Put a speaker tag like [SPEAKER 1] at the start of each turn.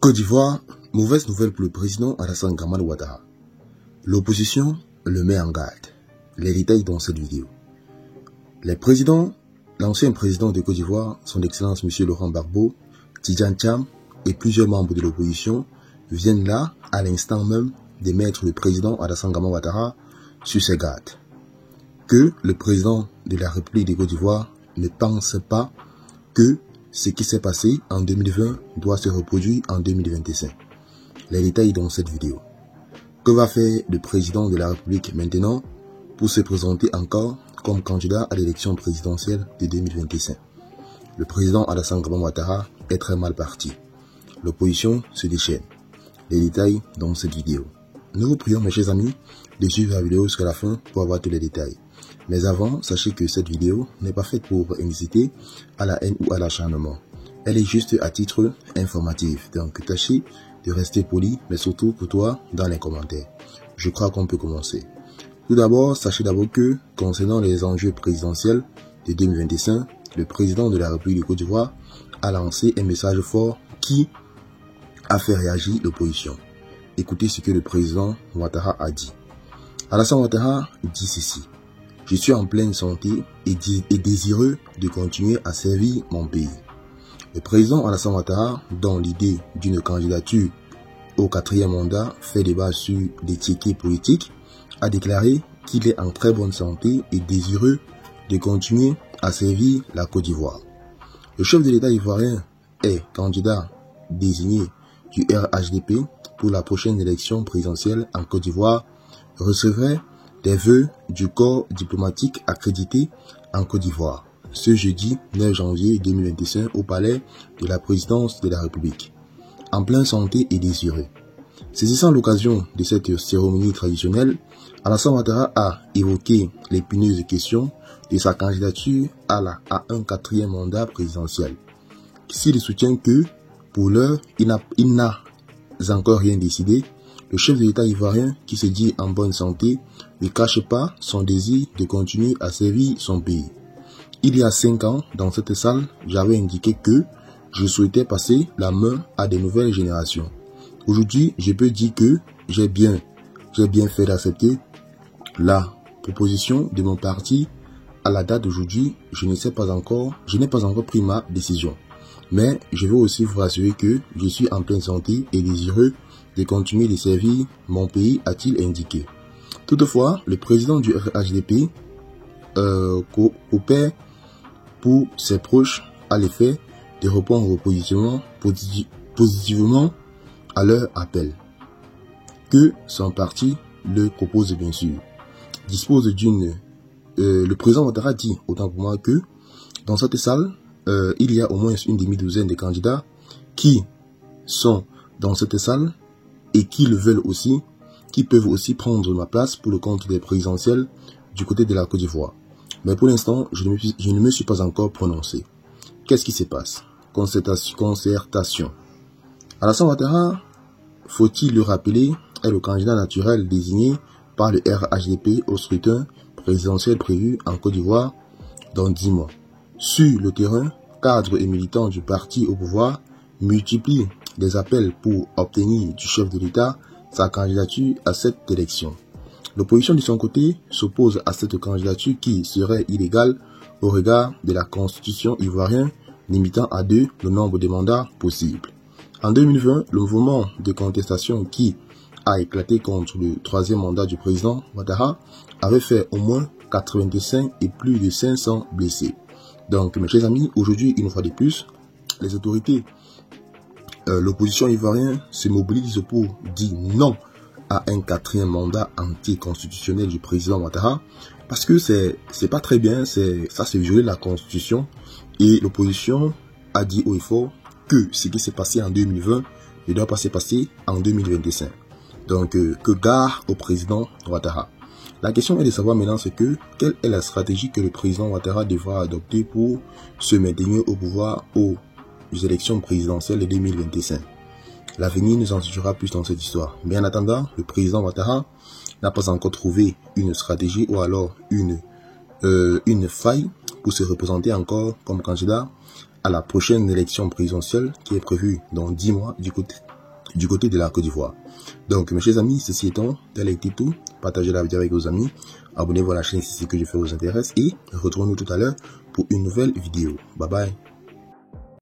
[SPEAKER 1] Côte d'Ivoire, mauvaise nouvelle pour le président Alassane Dramane Ouattara. L'opposition le met en garde. Les détails dans cette vidéo. L'ancien président de Côte d'Ivoire, son excellence M. Laurent Gbagbo, Tidjane Thiam et plusieurs membres de l'opposition viennent là, à l'instant même, de mettre le président Alassane Dramane Ouattara sur ses gardes. Que le président de la République de Côte d'Ivoire ne pense pas que ce qui s'est passé en 2020 doit se reproduire en 2025. Les détails dans cette vidéo. Que va faire le président de la République maintenant pour se présenter encore comme candidat à l'élection présidentielle de 2025? Le président Alassane Dramane Ouattara est très mal parti. L'opposition se déchaîne. Les détails dans cette vidéo. Nous vous prions, mes chers amis, de suivre la vidéo jusqu'à la fin pour avoir tous les détails. Mais avant, sachez que cette vidéo n'est pas faite pour inciter à la haine ou à l'acharnement. Elle est juste à titre informatif. Donc, tâchez de rester poli, mais surtout courtois dans les commentaires. Je crois qu'on peut commencer. Tout d'abord, sachez d'abord que, concernant les enjeux présidentiels de 2025, le président de la République de Côte d'Ivoire a lancé un message fort qui a fait réagir l'opposition. Écoutez ce que le président Ouattara a dit. Alassane Ouattara dit ceci. Je suis en pleine santé et désireux de continuer à servir mon pays. Le président Alassane Ouattara, dont l'idée d'une candidature au 4e mandat fait débat sur l'étiquette politique, a déclaré qu'il est en très bonne santé et désireux de continuer à servir la Côte d'Ivoire. Le chef de l'État ivoirien est candidat désigné du RHDP pour la prochaine élection présidentielle en Côte d'Ivoire, recevrait des vœux du corps diplomatique accrédité en Côte d'Ivoire ce jeudi 9 janvier 2025 au palais de la présidence de la République, en pleine santé et désireux. Saisissant l'occasion de cette cérémonie traditionnelle, Alassane Ouattara a évoqué l'épineuse question de sa candidature à un 4e mandat présidentiel. S'il soutient que, pour l'heure, il n'a encore rien décidé, le chef de l'État ivoirien, qui se dit en bonne santé, ne cache pas son désir de continuer à servir son pays. Il y a 5 ans, dans cette salle, j'avais indiqué que je souhaitais passer la main à de nouvelles générations. Aujourd'hui, je peux dire que j'ai bien fait d'accepter la proposition de mon parti. À la date d'aujourd'hui, je n'ai pas encore pris ma décision. Mais je veux aussi vous rassurer que je suis en pleine santé et désireux de continuer de servir mon pays, a-t-il indiqué. Toutefois, le président du RHDP opère pour ses proches à l'effet de répondre positivement à leur appel, que son parti le propose bien sûr. Dispose le président Ouattara dit, autant pour moi, que dans cette salle, il y a au moins une demi-douzaine de candidats qui sont dans cette salle et qui le veulent aussi, qui peuvent aussi prendre ma place pour le compte des présidentielles du côté de la Côte d'Ivoire. Mais pour l'instant, je ne me suis pas encore prononcé. Qu'est-ce qui se passe? Concertation. Alassane Ouattara, faut-il le rappeler, est le candidat naturel désigné par le RHDP au scrutin présidentiel prévu en Côte d'Ivoire dans 10 mois. Sur le terrain, cadres et militants du parti au pouvoir multiplient des appels pour obtenir du chef de l'État sa candidature à cette élection. L'opposition de son côté s'oppose à cette candidature qui serait illégale au regard de la constitution ivoirienne limitant à 2 le nombre de mandats possibles. En 2020, le mouvement de contestation qui a éclaté contre le 3e mandat du président Ouattara avait fait au moins 85 et plus de 500 blessés. Donc, mes chers amis, aujourd'hui, une fois de plus, les autorités, l'opposition ivoirienne se mobilise pour dire non à un 4e mandat anticonstitutionnel du président Ouattara, parce que c'est pas très bien, c'est violer la constitution, et l'opposition a dit haut et fort que ce qui s'est passé en 2020 ne doit pas se passer en 2025. Donc, que gare au président Ouattara. La question est de savoir maintenant quelle est la stratégie que le président Ouattara devra adopter pour se maintenir au pouvoir aux élections présidentielles de 2025. L'avenir nous en dira plus dans cette histoire. Mais en attendant, le président Ouattara n'a pas encore trouvé une stratégie ou alors une faille pour se représenter encore comme candidat à la prochaine élection présidentielle qui est prévue dans 10 mois du côté de la Côte d'Ivoire. Donc, mes chers amis, ceci étant, tel a été tout. Partagez la vidéo avec vos amis. Abonnez-vous à la chaîne si ce que je fais vous intéresse. Et retrouvons-nous tout à l'heure pour une nouvelle vidéo. Bye bye.